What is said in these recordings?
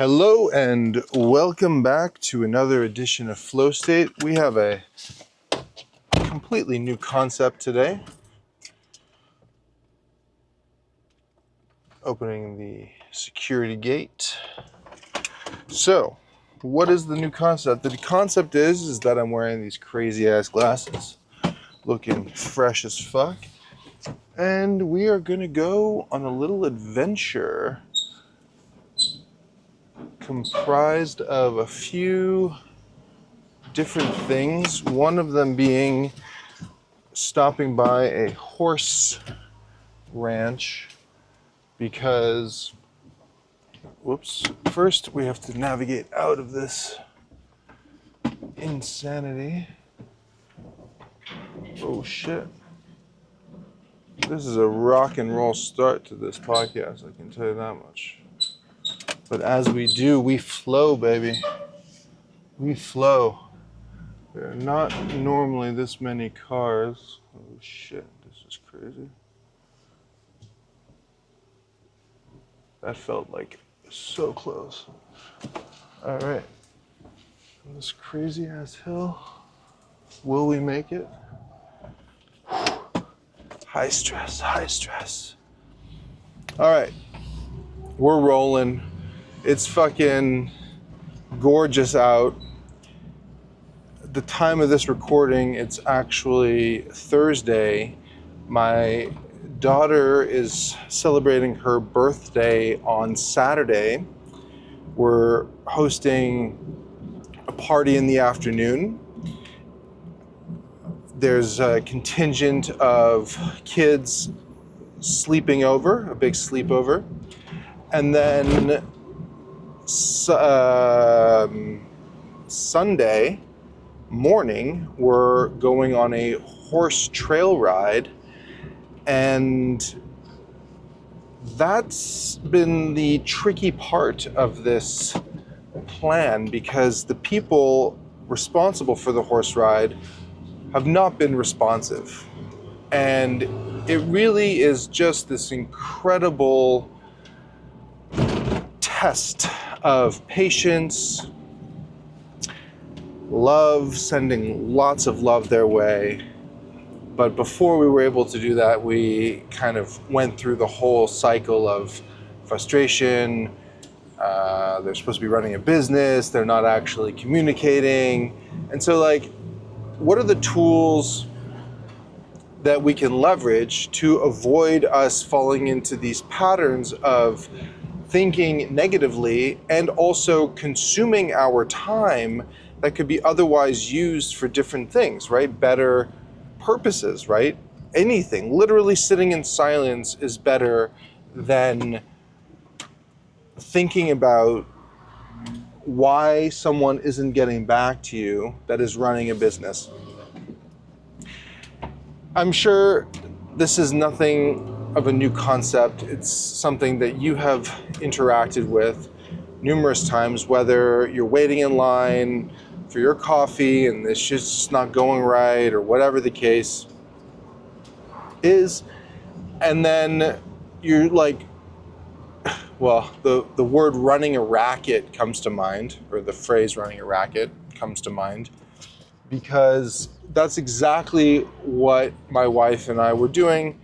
Hello and welcome back to another edition of FlowState. We have a completely new concept today. Opening the security gate. So, what is the new concept? The concept is that I'm wearing these crazy ass glasses, looking fresh as fuck, and we are gonna go on a little adventure comprised of a few different things, one of them being stopping by a horse ranch because, first we have to navigate out of this insanity. Oh shit. This is a rock and roll start to this podcast, I can tell you that much. But as we do, we flow, baby. We flow. There are not normally this many cars. Oh shit, this is crazy. That felt like so close. All right, this crazy ass hill. Will we make it? High stress, high stress. All right, we're rolling. It's fucking gorgeous out. The time of this recording, it's actually Thursday. My daughter is celebrating her birthday on Saturday. We're hosting a party in the afternoon. There's a contingent of kids sleeping over, a big sleepover. And then Sunday morning, we're going on a horse trail ride, and that's been the tricky part of this plan because the people responsible for the horse ride have not been responsive, and it really is just this incredible test of patience, love, sending lots of love their way. But before we were able to do that, we kind of went through the whole cycle of frustration. They're supposed to be running a business, they're not actually communicating. And so, like, what are the tools that we can leverage to avoid us falling into these patterns of thinking negatively and also consuming our time that could be otherwise used for different things, right? Better purposes, right? Anything. Literally sitting in silence is better than thinking about why someone isn't getting back to you that is running a business. I'm sure this is nothing of a new concept. It's something that you have interacted with numerous times, whether you're waiting in line for your coffee and it's just not going right or whatever the case is. And then you're like, well, the word running a racket comes to mind, or the phrase running a racket comes to mind, because that's exactly what my wife and I were doing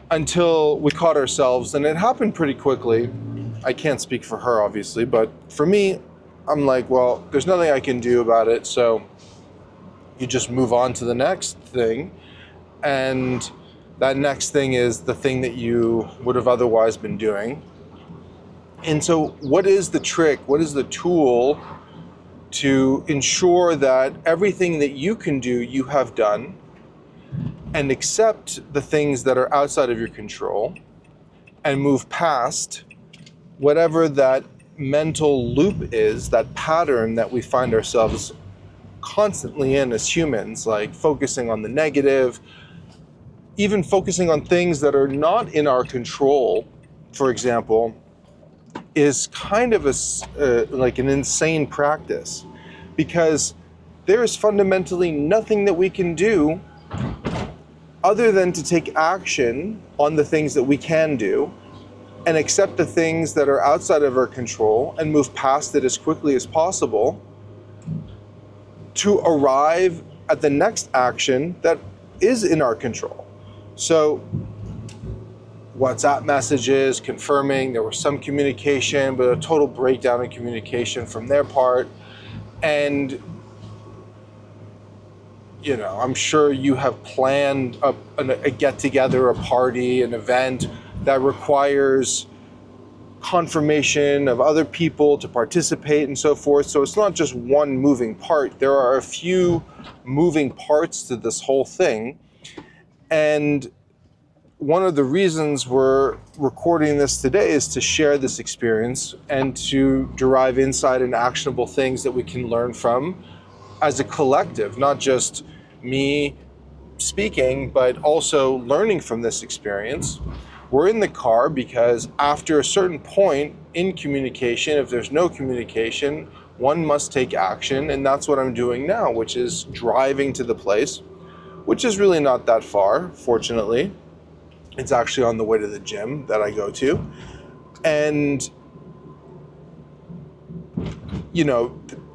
until we caught ourselves, and it happened pretty quickly. I can't speak for her, obviously, but for me, I'm like, well, there's nothing I can do about it, so you just move on to the next thing, and that next thing is the thing that you would have otherwise been doing. And so what is the trick? What is the tool to ensure that everything that you can do, you have done, and accept the things that are outside of your control and move past whatever that mental loop is, that pattern that we find ourselves constantly in as humans, like focusing on the negative, even focusing on things that are not in our control, for example, is kind of like an insane practice, because there is fundamentally nothing that we can do other than to take action on the things that we can do and accept the things that are outside of our control and move past it as quickly as possible to arrive at the next action that is in our control. So WhatsApp messages confirming there was some communication, but a total breakdown in communication from their part. And I'm sure you have planned a get-together, a party, an event that requires confirmation of other people to participate and so forth. So it's not just one moving part. There are a few moving parts to this whole thing. And one of the reasons we're recording this today is to share this experience and to derive insight and actionable things that we can learn from as a collective, not just me speaking, but also learning from this experience. We're in the car because after a certain point in communication, if there's no communication, one must take action, and that's what I'm doing now, which is driving to the place, which is really not that far, fortunately. It's actually on the way to the gym that I go to. And,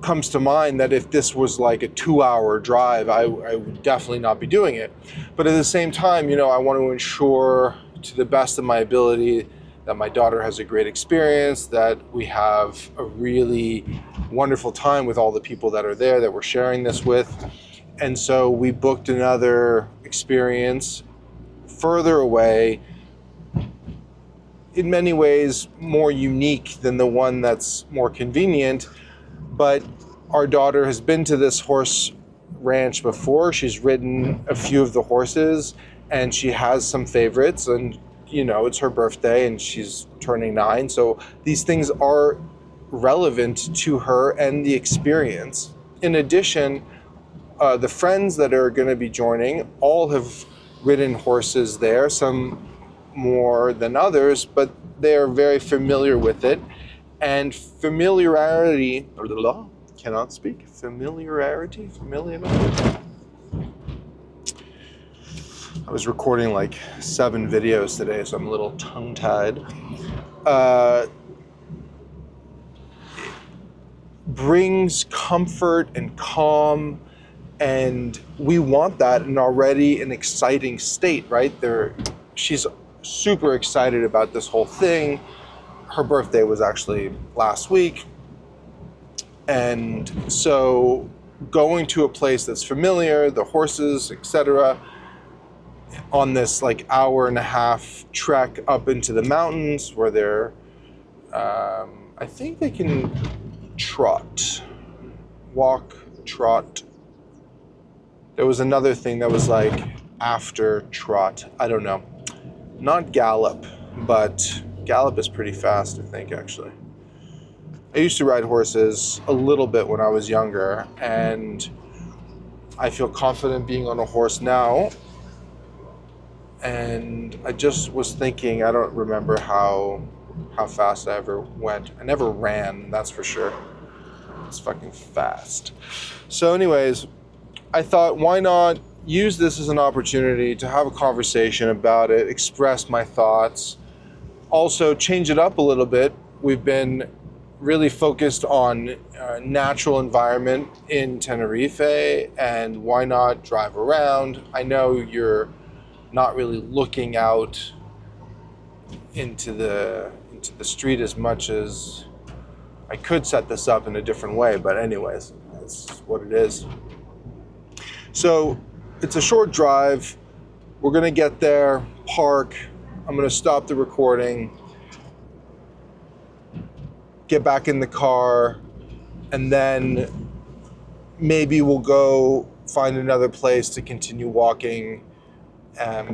comes to mind that if this was like a 2-hour drive, I would definitely not be doing it. But at the same time, I want to ensure to the best of my ability that my daughter has a great experience, that we have a really wonderful time with all the people that are there that we're sharing this with. And so we booked another experience further away, in many ways more unique than the one that's more convenient. But our daughter has been to this horse ranch before. She's ridden a few of the horses and she has some favorites, and it's her birthday and she's turning 9. So these things are relevant to her and the experience. In addition, the friends that are going to be joining all have ridden horses there, some more than others, but they are very familiar with it. And familiarity, cannot speak, familiarity. I was recording like 7 videos today, so I'm a little tongue-tied. Brings comfort and calm, and we want that in already an exciting state, right? She's super excited about this whole thing. Her birthday was actually last week. And so going to a place that's familiar, the horses, etc., on this like 1.5-hour trek up into the mountains where they're, I think they can walk, trot. There was another thing that was like after trot. I don't know. Not gallop, but gallop is pretty fast, I think, actually. I used to ride horses a little bit when I was younger, and I feel confident being on a horse now. And I just was thinking, I don't remember how fast I ever went. I never ran, that's for sure. It's fucking fast. So anyways, I thought, why not use this as an opportunity to have a conversation about it, express my thoughts, also change it up a little bit. We've been really focused on natural environment in Tenerife, and why not drive around? I know you're not really looking out into the street as much as I could set this up in a different way, but anyways, that's what it is. So it's a short drive. We're gonna get there, park. I'm gonna stop the recording, get back in the car, and then maybe we'll go find another place to continue walking.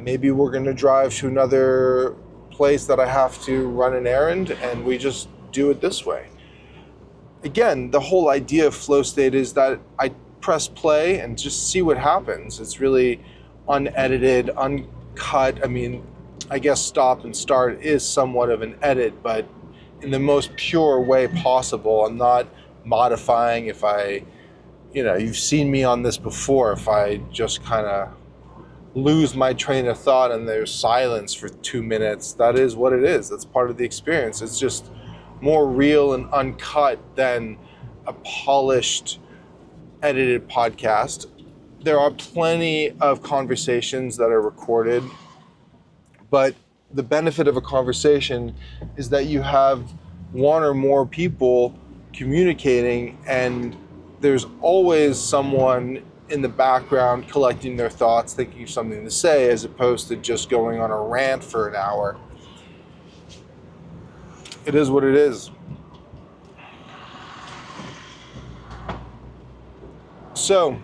Maybe we're gonna drive to another place that I have to run an errand, and we just do it this way. Again, the whole idea of FlowState is that I press play and just see what happens. It's really unedited, uncut. I mean, I guess stop and start is somewhat of an edit, but in the most pure way possible. I'm not modifying. If you've seen me on this before, if I just kind of lose my train of thought and there's silence for 2 minutes. That is what it is. That's part of the experience. It's just more real and uncut than a polished, edited podcast. There are plenty of conversations that are recorded, but the benefit of a conversation is that you have one or more people communicating, and there's always someone in the background collecting their thoughts, thinking of something to say, as opposed to just going on a rant for an hour. It is what it is. So,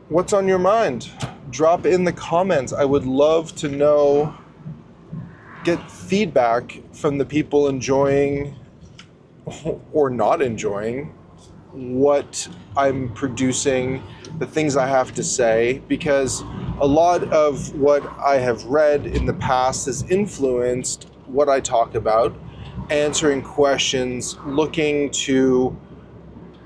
what's on your mind? Drop in the comments. I would love to know, get feedback from the people enjoying or not enjoying what I'm producing, the things I have to say, because a lot of what I have read in the past has influenced what I talk about, answering questions, looking to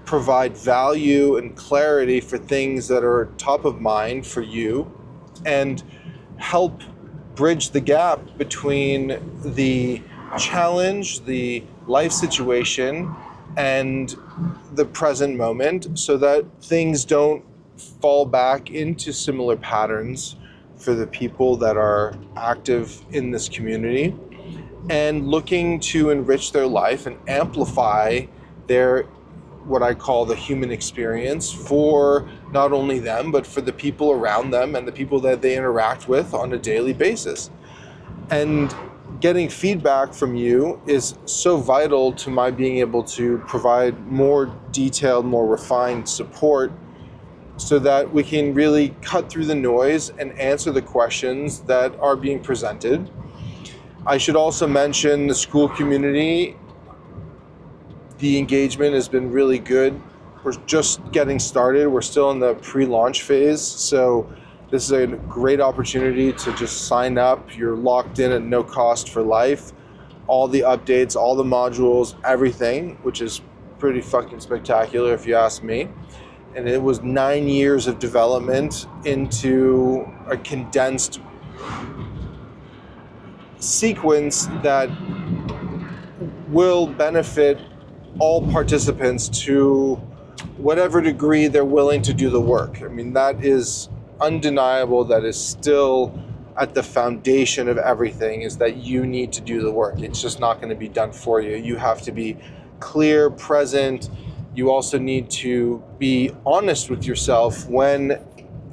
provide value and clarity for things that are top of mind for you, and help bridge the gap between the challenge, the life situation, and the present moment, so that things don't fall back into similar patterns for the people that are active in this community, and looking to enrich their life and amplify their, what I call the human experience, for not only them, but for the people around them and the people that they interact with on a daily basis. And getting feedback from you is so vital to my being able to provide more detailed, more refined support, so that we can really cut through the noise and answer the questions that are being presented. I should also mention the school community. The engagement has been really good. We're just getting started. We're still in the pre-launch phase, so this is a great opportunity to just sign up. You're locked in at no cost for life. All the updates, all the modules, everything, which is pretty fucking spectacular if you ask me. And it was 9 years of development into a condensed sequence that will benefit all participants to whatever degree they're willing to do the work. I mean, that is undeniable. That is still at the foundation of everything, is that you need to do the work. It's just not going to be done for you. You have to be clear, present. You also need to be honest with yourself when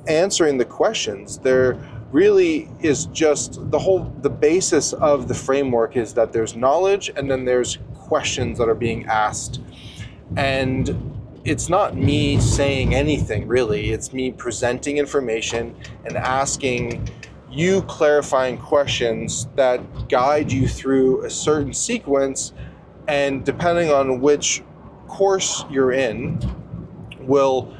answering the questions. There really is just the basis of the framework is that there's knowledge, and then there's questions that are being asked. And it's not me saying anything, really. It's me presenting information and asking you clarifying questions that guide you through a certain sequence, and depending on which course you're in, will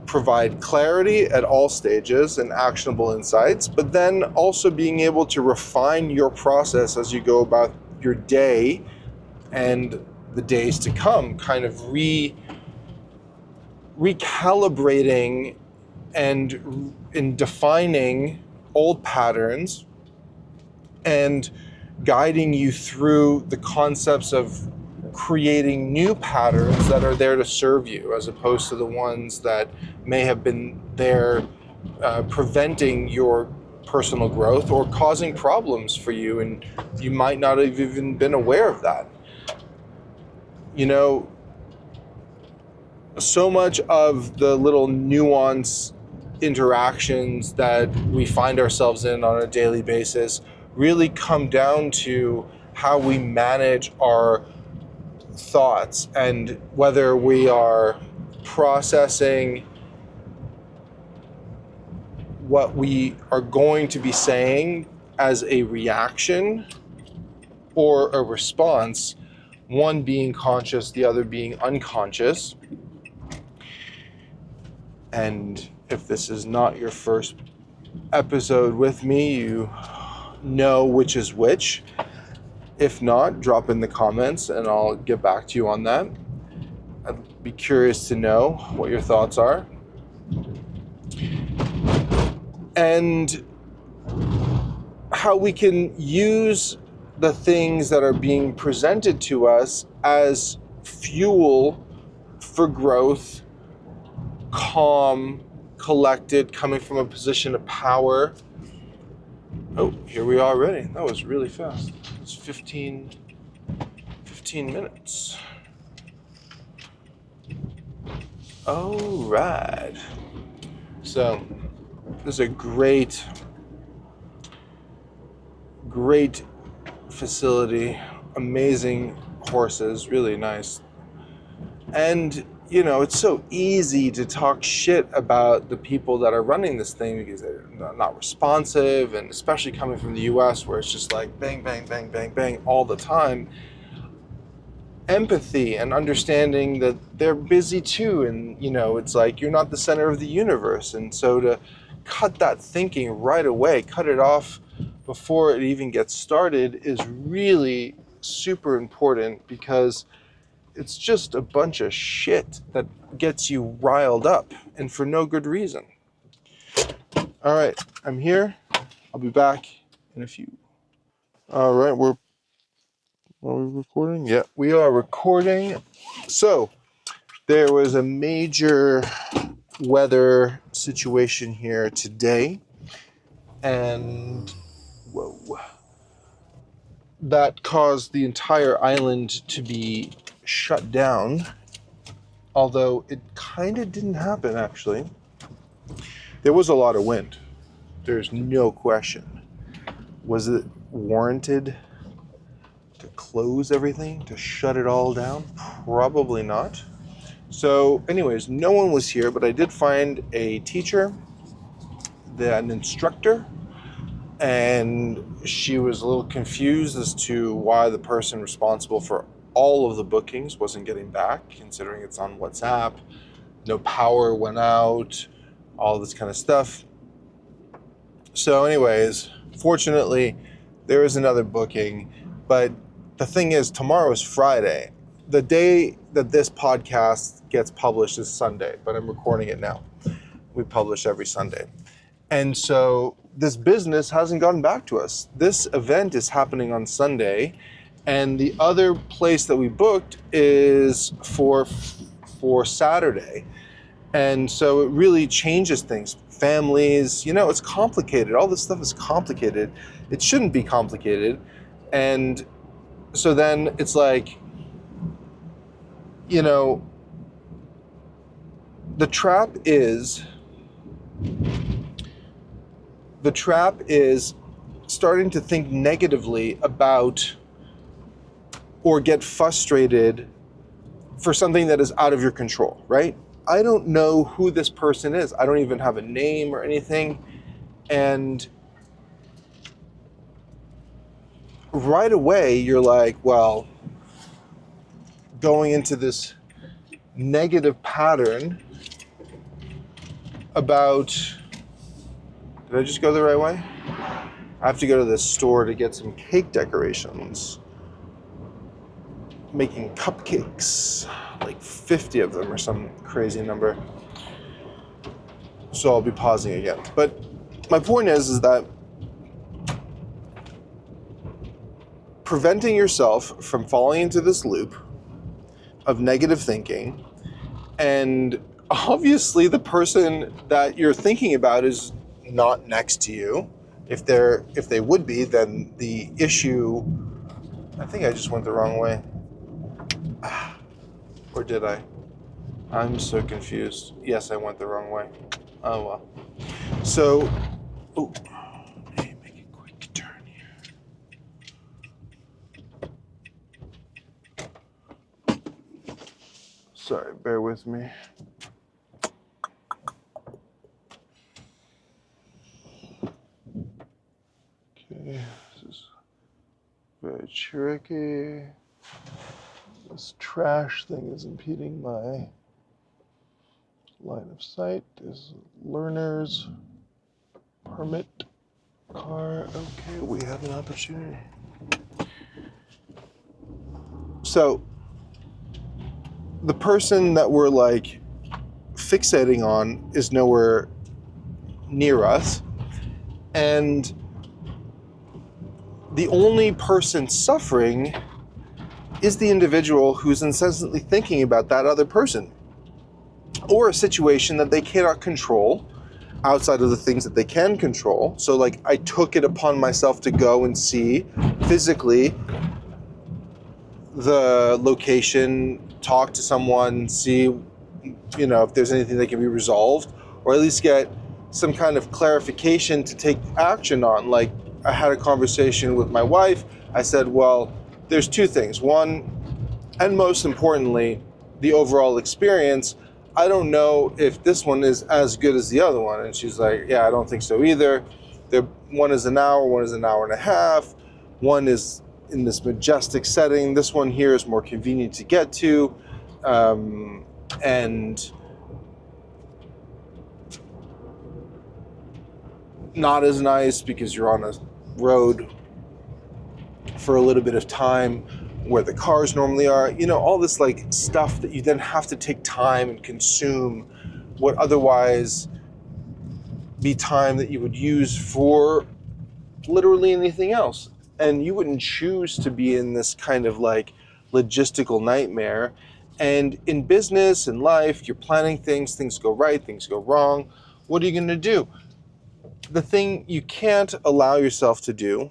provide clarity at all stages and actionable insights, but then also being able to refine your process as you go about your day and the days to come, kind of recalibrating and in defining old patterns and guiding you through the concepts of creating new patterns that are there to serve you, as opposed to the ones that may have been there preventing your personal growth or causing problems for you, and you might not have even been aware of that. You know, so much of the little nuance interactions that we find ourselves in on a daily basis really come down to how we manage our thoughts, and whether we are processing what we are going to be saying as a reaction or a response, one being conscious, the other being unconscious. And if this is not your first episode with me, you know which is which. If not, drop in the comments and I'll get back to you on that. I'd be curious to know what your thoughts are. and how we can use the things that are being presented to us as fuel for growth, calm, collected, coming from a position of power. Oh, here we are already. That was really fast. It's 15 minutes. All right. So this is a great facility, amazing horses, really nice. And, you know, it's so easy to talk shit about the people that are running this thing because they're not responsive, and especially coming from the US where it's just like bang, bang, bang, bang, bang all the time. Empathy and understanding that they're busy too, and, you know, it's like you're not the center of the universe. And so to cut that thinking right away, cut it off before it even gets started is really super important, because it's just a bunch of shit that gets you riled up, and for no good reason. All right, I'm here. I'll be back in a few. All right, are we recording? Yeah, we are recording. So there was a major weather situation here today, and that caused the entire island to be shut down, although it kind of didn't happen, actually. There was a lot of wind. There's no question. Was it warranted to close everything, to shut it all down? Probably not. So anyways, no one was here, but I did find a teacher, an instructor, and she was a little confused as to why the person responsible for all of the bookings wasn't getting back, considering it's on WhatsApp, no power went out, all this kind of stuff. So anyways, fortunately, there is another booking, but the thing is, tomorrow is Friday. The day that this podcast gets published is Sunday, but I'm recording it now. We publish every Sunday. And so this business hasn't gotten back to us. This event is happening on Sunday, and the other place that we booked is for Saturday. And so it really changes things. Families, you know, it's complicated. All this stuff is complicated. It shouldn't be complicated. And so then it's like, you know, the trap is starting to think negatively about or get frustrated for something that is out of your control, right? I don't know who this person is. I don't even have a name or anything. And right away, you're like, well, going into this negative pattern about, did I just go the right way? I have to go to this store to get some cake decorations. Making cupcakes, like 50 of them or some crazy number. So I'll be pausing again. But my point is that preventing yourself from falling into this loop of negative thinking, and obviously the person that you're thinking about is not next to you. If they would be, then the issue, I think I just went the wrong way. Or did I? I'm so confused. Yes, I went the wrong way. Oh well. So, let me make a quick turn here. Sorry, bear with me. Okay, this is very tricky. This trash thing is impeding my line of sight. There's learner's permit car. Okay, we have an opportunity. So the person that we're like fixating on is nowhere near us. And the only person suffering is the individual who's incessantly thinking about that other person or a situation that they cannot control outside of the things that they can control. So like, I took it upon myself to go and see physically the location, talk to someone, see, you know, if there's anything that can be resolved, or at least get some kind of clarification to take action on. Like, I had a conversation with my wife. I said, well, there's two things. One, and most importantly, the overall experience. I don't know if this one is as good as the other one. And she's like, yeah, I don't think so either. One is an hour, one is an hour and a half. One is in this majestic setting. This one here is more convenient to get to. And not as nice because you're on a road for a little bit of time where the cars normally are, you know, all this like stuff that you then have to take time and consume what otherwise be time that you would use for literally anything else. And you wouldn't choose to be in this kind of like logistical nightmare. And in business and life, you're planning things go right, things go wrong. What are you going to do? The thing you can't allow yourself to do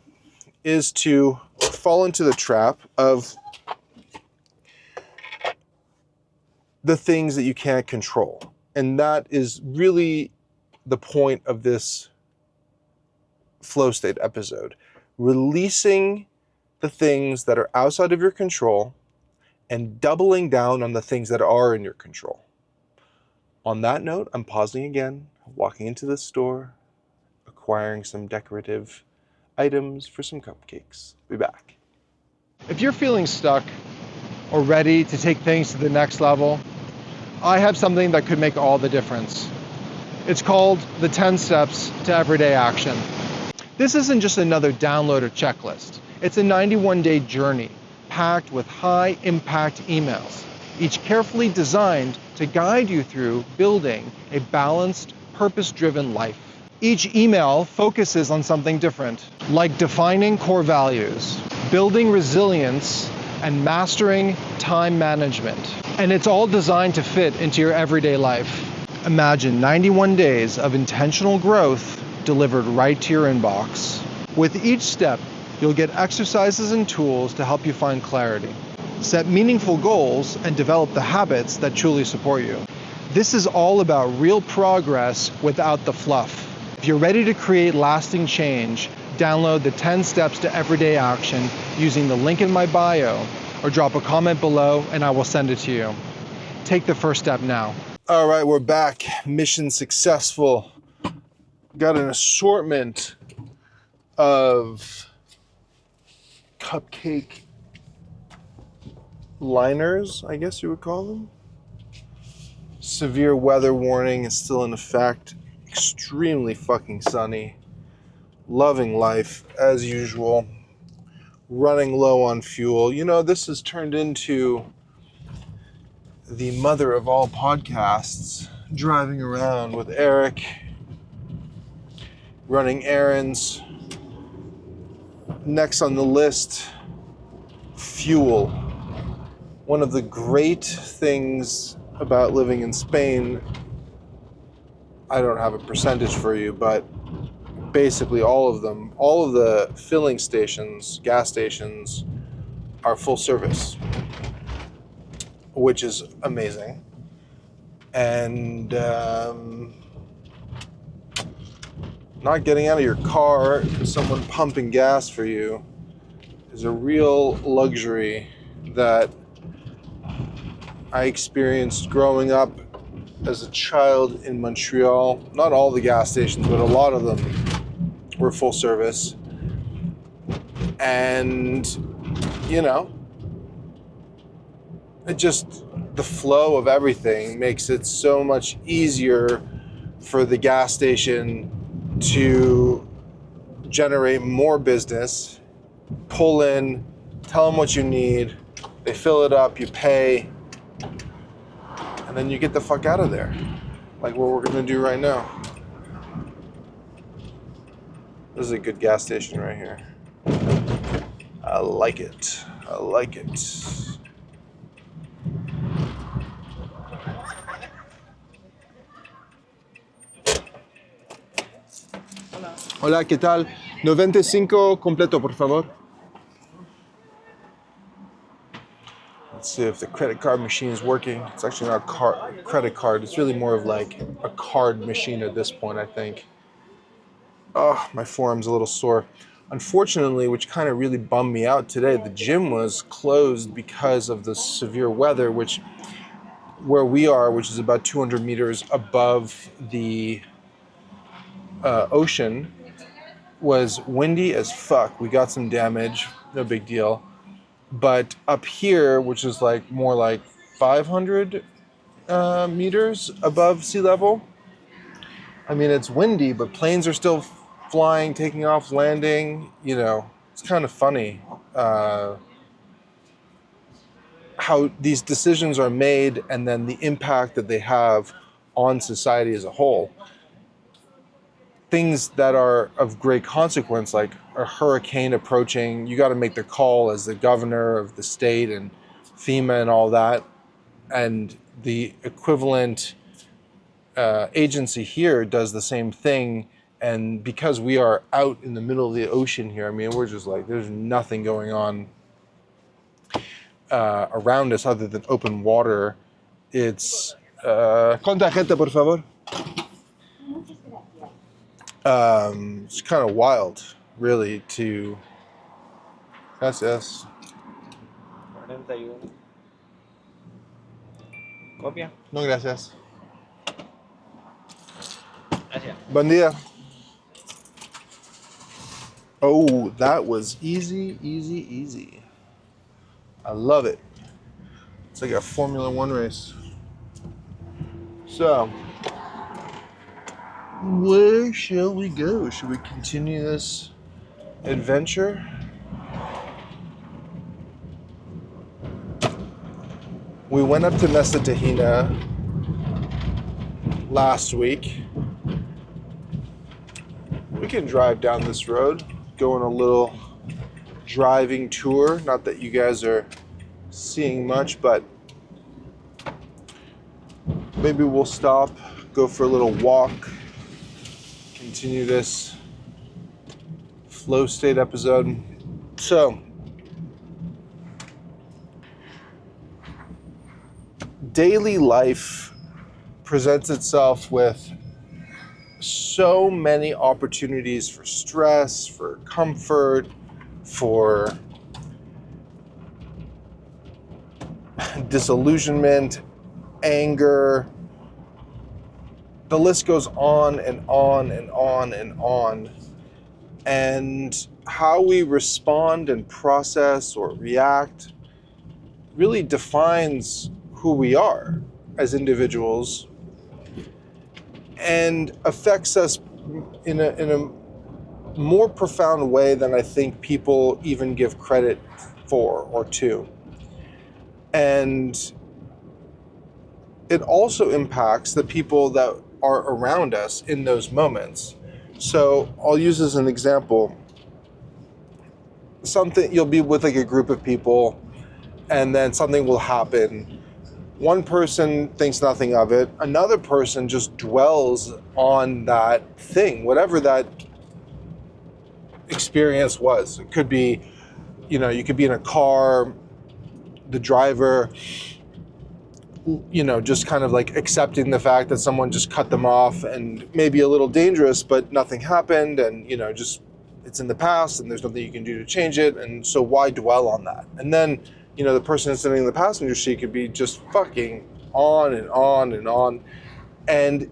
is to fall into the trap of the things that you can't control. And that is really the point of this FlowState episode. Releasing the things that are outside of your control and doubling down on the things that are in your control. On that note, I'm pausing again, walking into the store, acquiring some decorative items for some cupcakes. Be back. If you're feeling stuck or ready to take things to the next level, I have something that could make all the difference. It's called the 10 Steps to Everyday Action. This isn't just another download or checklist. It's a 91-day journey packed with high-impact emails, each carefully designed to guide you through building a balanced, purpose-driven life. Each email focuses on something different, like defining core values, building resilience, and mastering time management. And it's all designed to fit into your everyday life. Imagine 91 days of intentional growth delivered right to your inbox. With each step, you'll get exercises and tools to help you find clarity, set meaningful goals, and develop the habits that truly support you. This is all about real progress without the fluff. If you're ready to create lasting change, download the 10 Steps to Everyday Action using the link in my bio, or drop a comment below and I will send it to you. Take the first step now. All right, we're back. Mission successful. Got an assortment of cupcake liners, I guess you would call them. Severe weather warning is still in effect. Extremely fucking sunny. Loving life as usual. Running low on fuel. You know, this has turned into the mother of all podcasts. Driving around with Eric. Running errands. Next on the list, fuel. One of the great things about living in Spain, I don't have a percentage for you, but basically all of them, all of the filling stations, gas stations, are full service, which is amazing. And not getting out of your car, someone pumping gas for you, is a real luxury that I experienced growing up as a child in Montreal. Not all the gas stations, but a lot of them were full service. And, you know, it just, the flow of everything makes it so much easier for the gas station to generate more business, pull in, tell them what you need, they fill it up, you pay, and then you get the fuck out of there, like what we're gonna do right now. This is a good gas station right here. I like it. I like it. Hola, ¿qué tal? 95 completo, por favor. Let's see if the credit card machine is working. It's actually not a credit card. It's really more of like a card machine at this point, I think. Oh, my forearm's a little sore. Unfortunately, which kind of really bummed me out today, the gym was closed because of the severe weather, which where we are, which is about 200 meters above the ocean, was windy as fuck. We got some damage, no big deal. But up here, which is like more like 500 meters above sea level, I mean, it's windy, but planes are still flying, taking off, landing. You know, it's kind of funny how these decisions are made and then the impact that they have on society as a whole. Things that are of great consequence, like a hurricane approaching, you got to make the call as the governor of the state and FEMA and all that. And the equivalent agency here does the same thing. And because we are out in the middle of the ocean here, I mean, we're just like, there's nothing going on around us other than open water. It's ¿Cuánta gente, por favor? It's kind of wild, really, to... Gracias. 41. Copia. No, gracias. Gracias. Buen día. Oh, that was easy, easy, easy. I love it. It's like a Formula One race. So, where shall we go? Should we continue this adventure? We went up to Mesa Tahina last week. We can drive down this road, go on a little driving tour. Not that you guys are seeing much, but maybe we'll stop, go for a little walk, continue this FlowState episode. So, daily life presents itself with so many opportunities for stress, for comfort, for disillusionment, anger. The list goes on and on and on and on. And how we respond and process or react really defines who we are as individuals and affects us in a more profound way than I think people even give credit for or to. And it also impacts the people that are around us in those moments. So I'll use as an example, you'll be with like a group of people and then something will happen. One person thinks nothing of it. Another person just dwells on that thing, whatever that experience was. It could be, you could be in a car, the driver, just kind of like accepting the fact that someone just cut them off and maybe a little dangerous, but nothing happened and, just it's in the past and there's nothing you can do to change it. And so why dwell on that? And then, the person sitting in the passenger seat could be just fucking on and on and on. And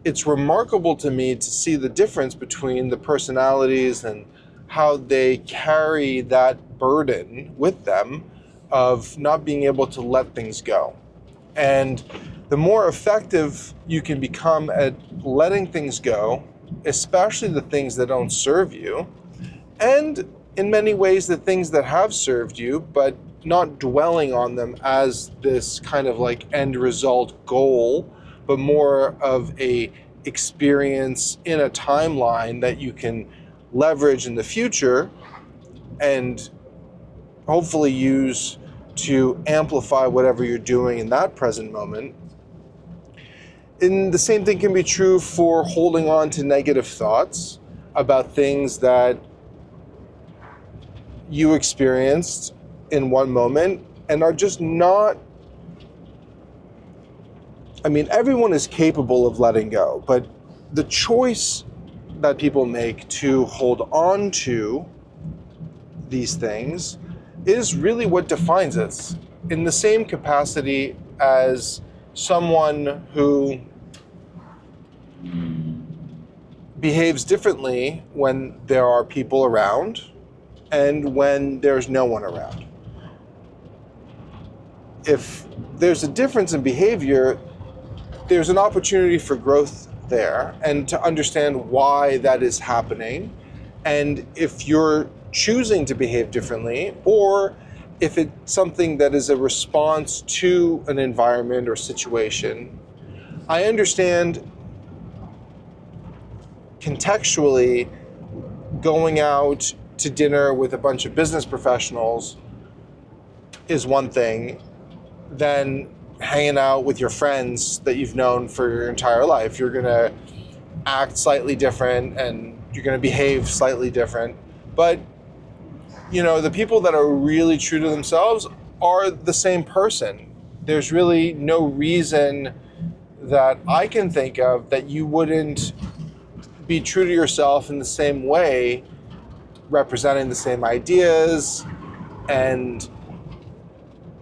it's remarkable to me to see the difference between the personalities and how they carry that burden with them of not being able to let things go. And the more effective you can become at letting things go, especially the things that don't serve you, and in many ways the things that have served you, but not dwelling on them as this kind of like end result goal, but more of a experience in a timeline that you can leverage in the future and hopefully use to amplify whatever you're doing in that present moment. And the same thing can be true for holding on to negative thoughts about things that you experienced in one moment and are just not, I mean, everyone is capable of letting go, but the choice that people make to hold on to these things is really what defines us, in the same capacity as someone who behaves differently when there are people around and when there's no one around. If there's a difference in behavior, there's an opportunity for growth there and to understand why that is happening. And if you're choosing to behave differently, or if it's something that is a response to an environment or situation, I understand contextually going out to dinner with a bunch of business professionals is one thing than hanging out with your friends that you've known for your entire life. You're gonna act slightly different and you're gonna behave slightly different. But you know, the people that are really true to themselves are the same person. There's really no reason that I can think of that you wouldn't be true to yourself in the same way, representing the same ideas and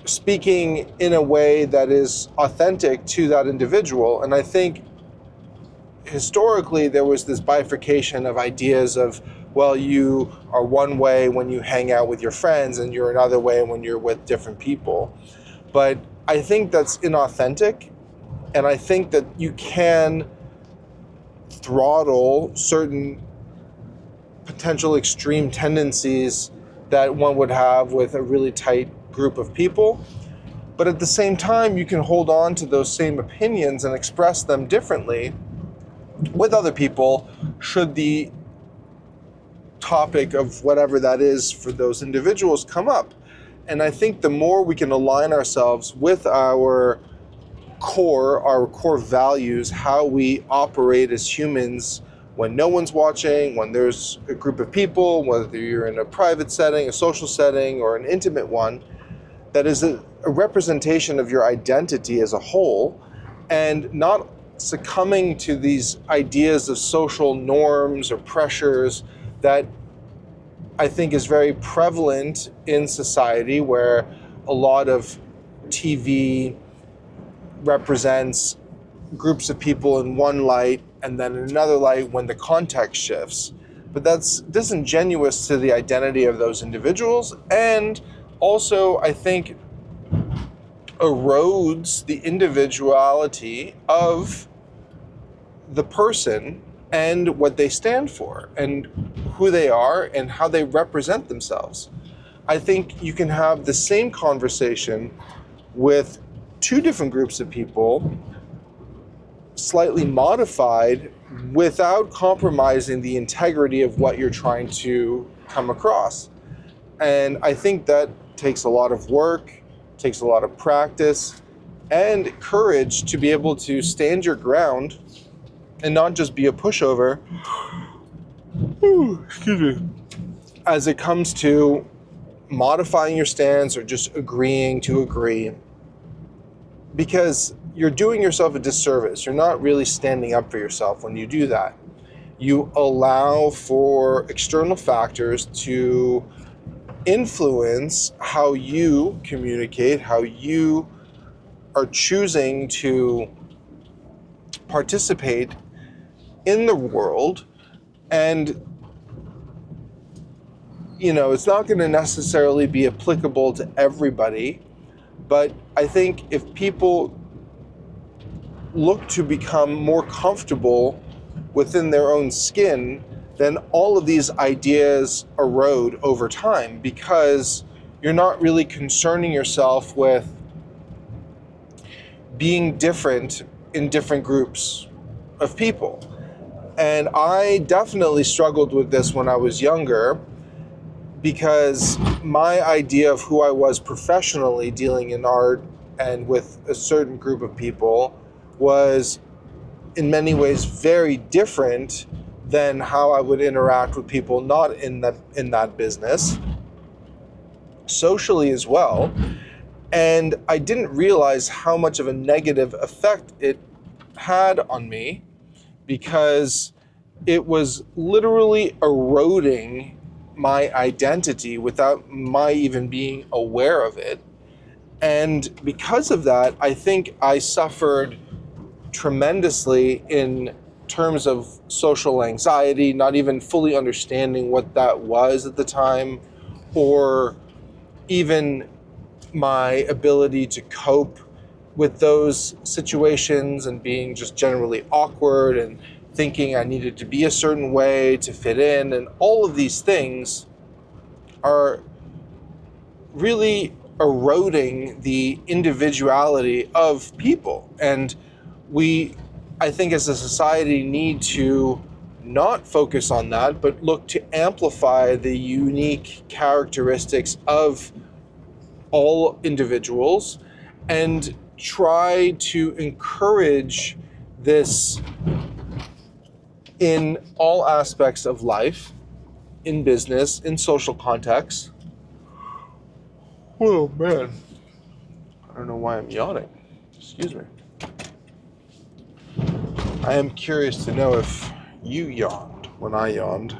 speaking in a way that is authentic to that individual. And I think historically there was this bifurcation of ideas of, well, you are one way when you hang out with your friends and you're another way when you're with different people. But I think that's inauthentic, and I think that you can throttle certain potential extreme tendencies that one would have with a really tight group of people. But at the same time, you can hold on to those same opinions and express them differently with other people should the topic of whatever that is for those individuals come up. And I think the more we can align ourselves with our core values, how we operate as humans when no one's watching, when there's a group of people, whether you're in a private setting, a social setting, or an intimate one, that is a representation of your identity as a whole, and not succumbing to these ideas of social norms or pressures that I think is very prevalent in society, where a lot of TV represents groups of people in one light and then in another light when the context shifts. But that's disingenuous to the identity of those individuals, and also I think erodes the individuality of the person and what they stand for and who they are and how they represent themselves. I think you can have the same conversation with two different groups of people, slightly modified, without compromising the integrity of what you're trying to come across. And I think that takes a lot of work, takes a lot of practice, and courage to be able to stand your ground and not just be a pushover, excuse me, as it comes to modifying your stance or just agreeing to agree. Because you're doing yourself a disservice. You're not really standing up for yourself when you do that. You allow for external factors to influence how you communicate, how you are choosing to participate in the world. And you know, it's not going to necessarily be applicable to everybody, but I think if people look to become more comfortable within their own skin, then all of these ideas erode over time, because you're not really concerning yourself with being different in different groups of people. And I definitely struggled with this when I was younger, because my idea of who I was professionally dealing in art and with a certain group of people was in many ways very different than how I would interact with people not in that business, socially as well. And I didn't realize how much of a negative effect it had on me, because it was literally eroding my identity without my even being aware of it. And because of that, I think I suffered tremendously in terms of social anxiety, not even fully understanding what that was at the time, or even my ability to cope with those situations, and being just generally awkward and thinking I needed to be a certain way to fit in. And all of these things are really eroding the individuality of people. And we, I think as a society, need to not focus on that, but look to amplify the unique characteristics of all individuals, and try to encourage this in all aspects of life, in business, in social contexts. Oh man, I don't know why I'm yawning. Excuse me. I am curious to know if you yawned when I yawned.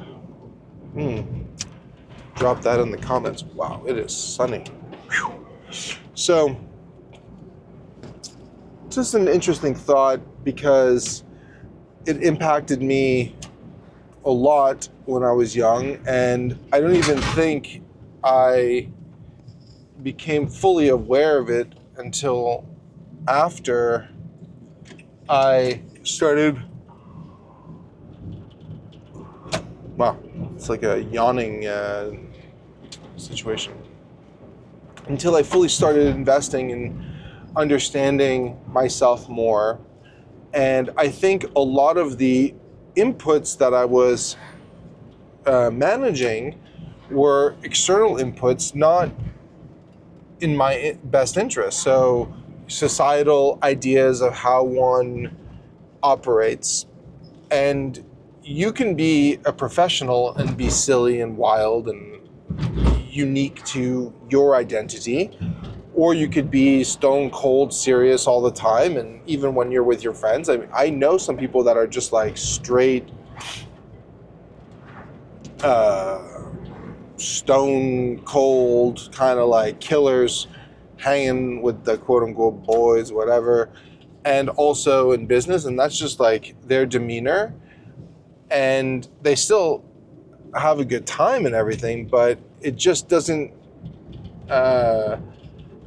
Drop that in the comments. Wow, it is sunny. Whew. So, just an interesting thought, because it impacted me a lot when I was young, and I don't even think I became fully aware of it until after I started. Wow, it's like a yawning situation. Until I fully started investing in understanding myself more. And I think a lot of the inputs that I was managing were external inputs, not in my best interest. So societal ideas of how one operates. And you can be a professional and be silly and wild and unique to your identity, or you could be stone cold serious all the time. And even when you're with your friends, I know some people that are just like straight stone cold, kind of like killers, hanging with the quote unquote boys, whatever, and also in business. And that's just like their demeanor, and they still have a good time and everything, but it just doesn't,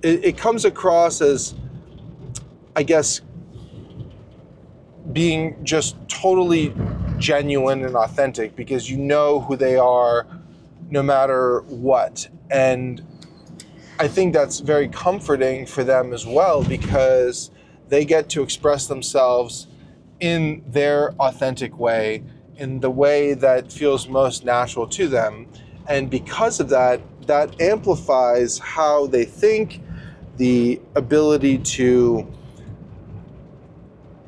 it comes across as, I guess, being just totally genuine and authentic, because you know who they are no matter what. And I think that's very comforting for them as well, because they get to express themselves in their authentic way, in the way that feels most natural to them. And because of that, that amplifies how they think, the ability to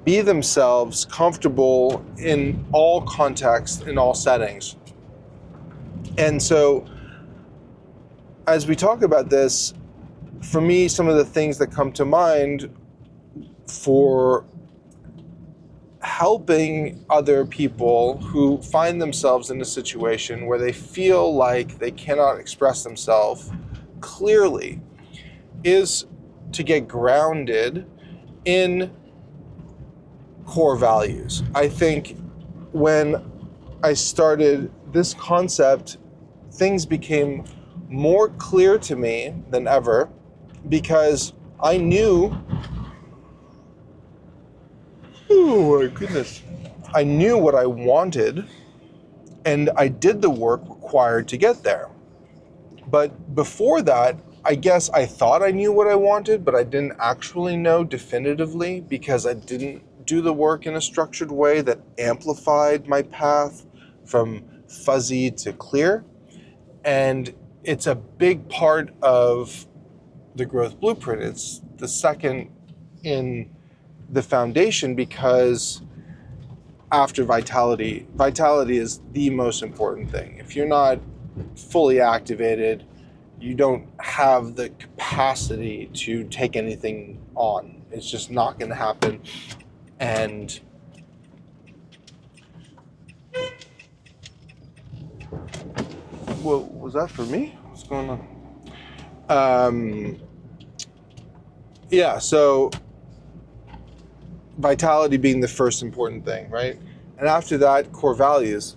be themselves, comfortable in all contexts, in all settings. And so, as we talk about this, for me, some of the things that come to mind for helping other people who find themselves in a situation where they feel like they cannot express themselves clearly is to get grounded in core values. I think when I started this concept, things became more clear to me than ever, because I knew, oh my goodness, I knew what I wanted, and I did the work required to get there. But before that, I guess I thought I knew what I wanted, but I didn't actually know definitively, because I didn't do the work in a structured way that amplified my path from fuzzy to clear. And it's a big part of the growth blueprint. It's the second in the foundation, because after vitality is the most important thing. If you're not fully activated, you don't have the capacity to take anything on. It's just not going to happen. And well, was that for me? What's going on? Yeah, so vitality being the first important thing, right? And after that, core values.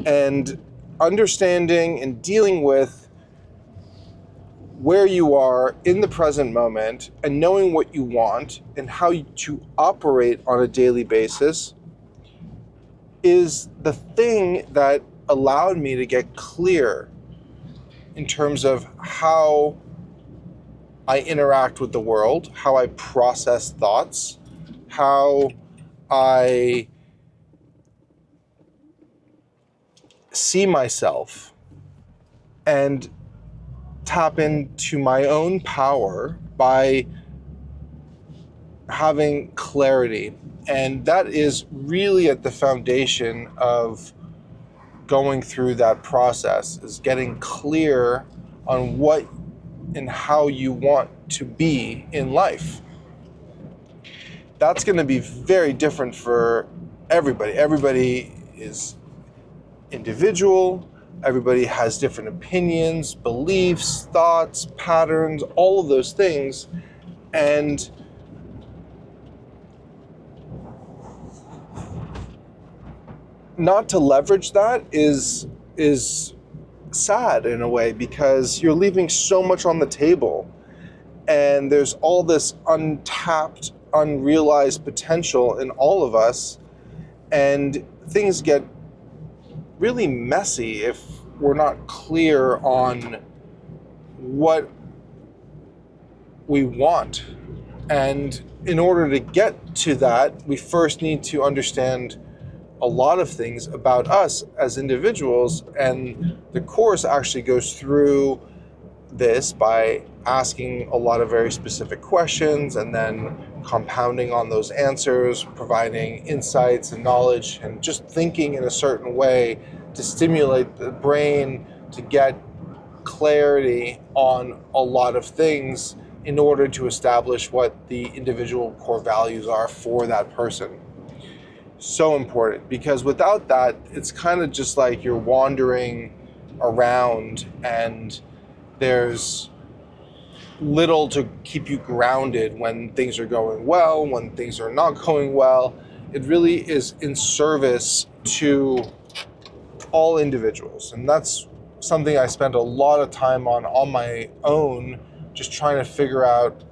And understanding and dealing with where you are in the present moment and knowing what you want and how to operate on a daily basis is the thing that allowed me to get clear in terms of how I interact with the world, how I process thoughts, how I see myself, and tap into my own power by having clarity. And that is really at the foundation of going through that process, is getting clear on what and how you want to be in life. That's going to be very different for everybody. Everybody is individual. Everybody has different opinions, beliefs, thoughts, patterns, all of those things. And not to leverage that is sad in a way, because you're leaving so much on the table. And there's all this untapped, unrealized potential in all of us. And things get really messy if we're not clear on what we want. And in order to get to that, we first need to understand a lot of things about us as individuals. And the course actually goes through this by asking a lot of very specific questions and then compounding on those answers, providing insights and knowledge, and just thinking in a certain way to stimulate the brain to get clarity on a lot of things in order to establish what the individual core values are for that person. So important, because without that, it's kind of just like you're wandering around and there's little to keep you grounded when things are going well, when things are not going well. It really is in service to all individuals. And that's something I spent a lot of time on my own, just trying to figure out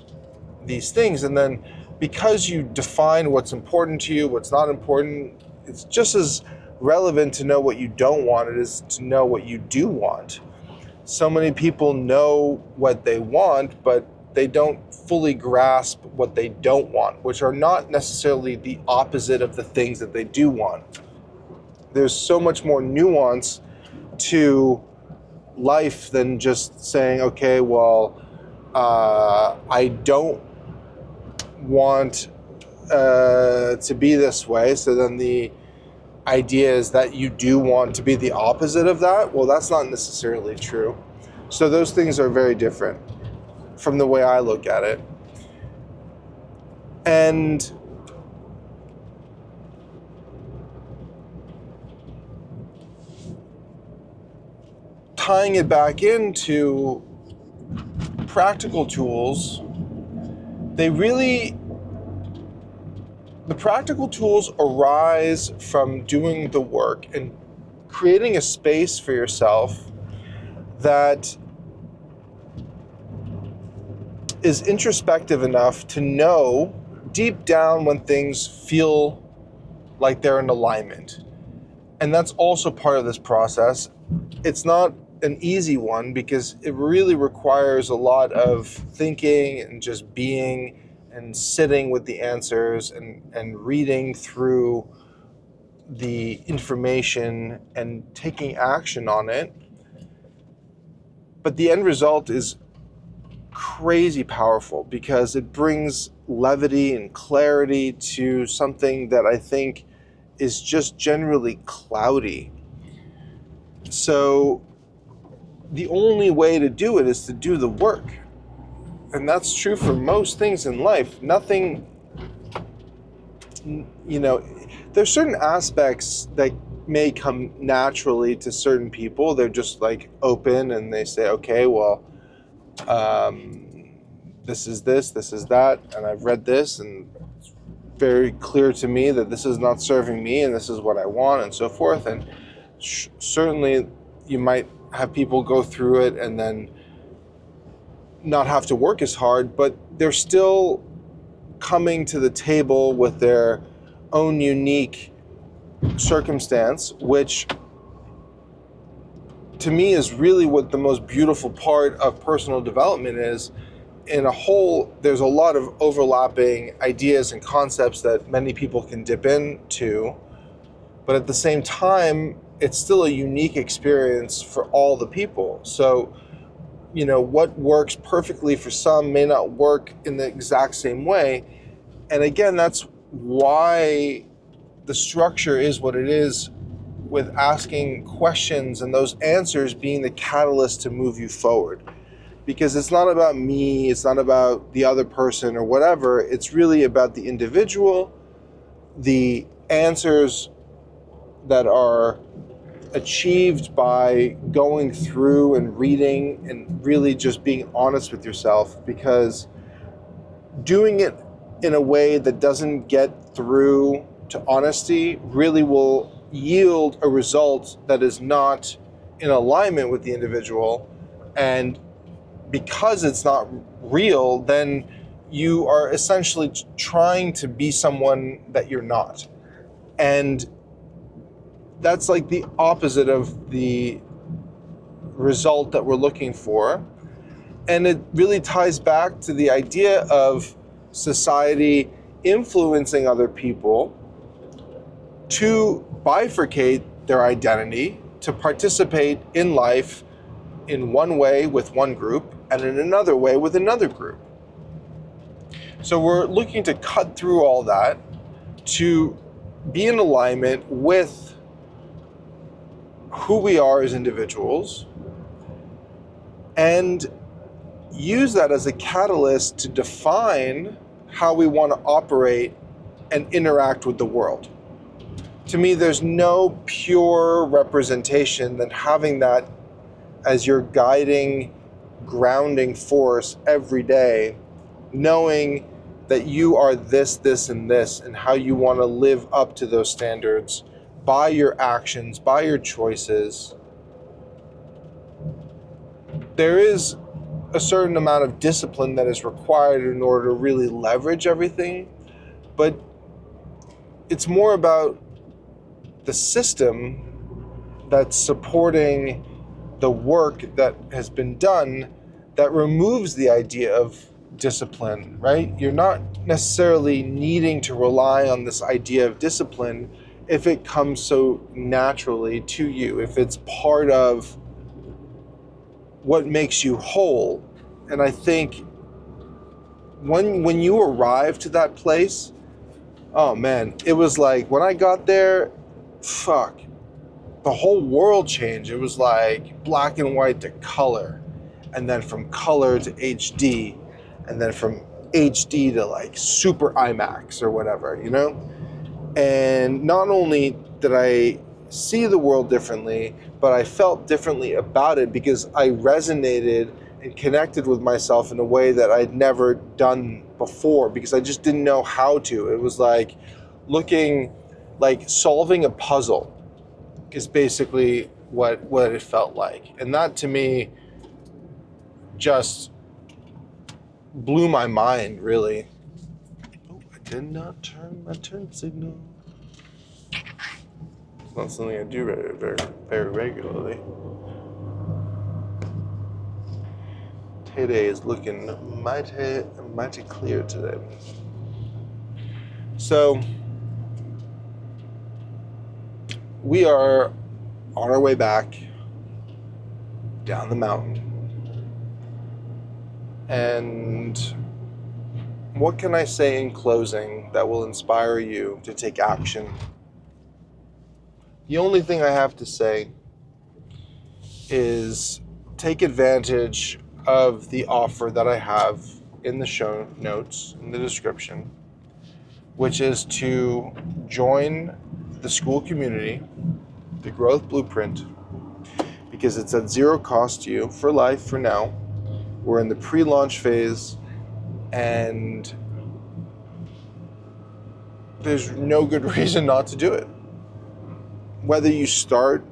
these things. And then because you define what's important to you, what's not important, it's just as relevant to know what you don't want as to know what you do want. So many people know what they want, but they don't fully grasp what they don't want, which are not necessarily the opposite of the things that they do want. There's so much more nuance to life than just saying, okay, well, I don't want to be this way, so then the idea is that you do want to be the opposite of that. Well, that's not necessarily true. So those things are very different from the way I look at it. And tying it back into practical tools, the practical tools arise from doing the work and creating a space for yourself that is introspective enough to know deep down when things feel like they're in alignment. And that's also part of this process. It's not an easy one because it really requires a lot of thinking and just being and sitting with the answers and reading through the information and taking action on it. But the end result is crazy powerful because it brings levity and clarity to something that I think is just generally cloudy. So the only way to do it is to do the work. And that's true for most things in life. Nothing, there's certain aspects that may come naturally to certain people. They're just like open and they say, okay, well, this is that, and I've read this, and it's very clear to me that this is not serving me, and this is what I want, and so forth. And certainly you might have people go through it and then not have to work as hard, but they're still coming to the table with their own unique circumstance, which to me is really what the most beautiful part of personal development is. In a whole, there's a lot of overlapping ideas and concepts that many people can dip into, but at the same time, it's still a unique experience for all the people. So, what works perfectly for some may not work in the exact same way. And again, that's why the structure is what it is, with asking questions and those answers being the catalyst to move you forward. Because it's not about me, it's not about the other person or whatever, it's really about the individual, the answers that are achieved by going through and reading and really just being honest with yourself, because doing it in a way that doesn't get through to honesty really will yield a result that is not in alignment with the individual. And because it's not real, then you are essentially trying to be someone that you're not. And that's like the opposite of the result that we're looking for. And it really ties back to the idea of society influencing other people to bifurcate their identity, to participate in life in one way with one group and in another way with another group. So we're looking to cut through all that to be in alignment with who we are as individuals and use that as a catalyst to define how we want to operate and interact with the world. To me, there's no pure representation than having that as your guiding, grounding force every day, knowing that you are this, and this, and how you want to live up to those standards by your actions, by your choices. There is a certain amount of discipline that is required in order to really leverage everything, but it's more about the system that's supporting the work that has been done that removes the idea of discipline, right? You're not necessarily needing to rely on this idea of discipline if it comes so naturally to you, if it's part of what makes you whole. And I think when you arrive to that place, oh man, it was like when I got there, fuck, the whole world changed. It was like black and white to color, and then from color to HD, and then from HD to like super IMAX or whatever, And not only did I see the world differently, but I felt differently about it because I resonated and connected with myself in a way that I'd never done before, because I just didn't know how to. It was like solving a puzzle is basically what it felt like. And that to me just blew my mind, really. Oh, I did not turn my turn signal. It's not something I do very, very, very regularly. Today is looking mighty clear today. So we are on our way back down the mountain. And what can I say in closing that will inspire you to take action? The only thing I have to say is take advantage of the offer that I have in the show notes, in the description, which is to join the school community, the Growth Blueprint, because it's at zero cost to you for life for now. We're in the pre-launch phase, and there's no good reason not to do it. Whether you start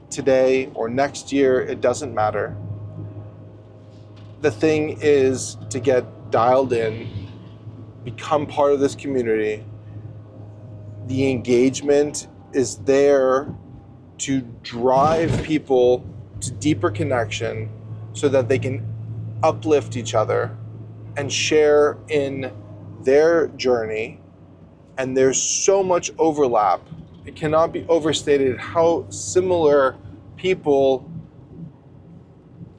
today or next year, it doesn't matter. The thing is to get dialed in, become part of this community. The engagement is there to drive people to deeper connection so that they can uplift each other and share in their journey. And there's so much overlap. It cannot be overstated how similar people,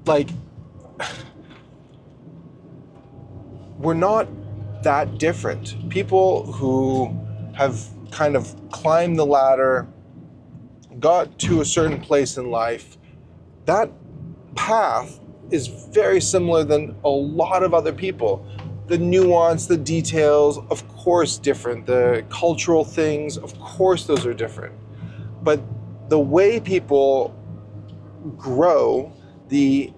like, we're not that different. People who have kind of climbed the ladder, got to a certain place in life, that path is very similar than a lot of other people. The nuance, the details, of course different. The cultural things, of course those are different. But the way people grow, the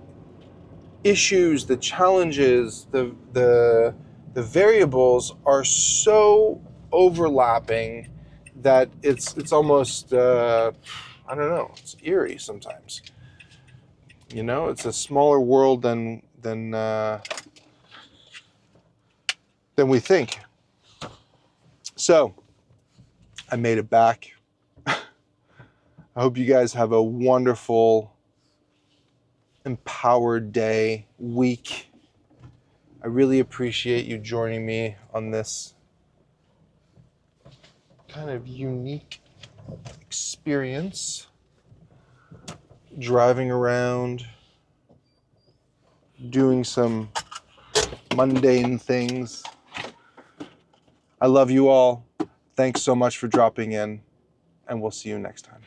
issues, the challenges, the variables are so overlapping that it's almost I don't know, it's eerie sometimes. You know, it's a smaller world than we think. So I made it back. I hope you guys have a wonderful, empowered day, week. I really appreciate you joining me on this kind of unique experience. Driving around, doing some mundane things. I love you all. Thanks so much for dropping in, and we'll see you next time.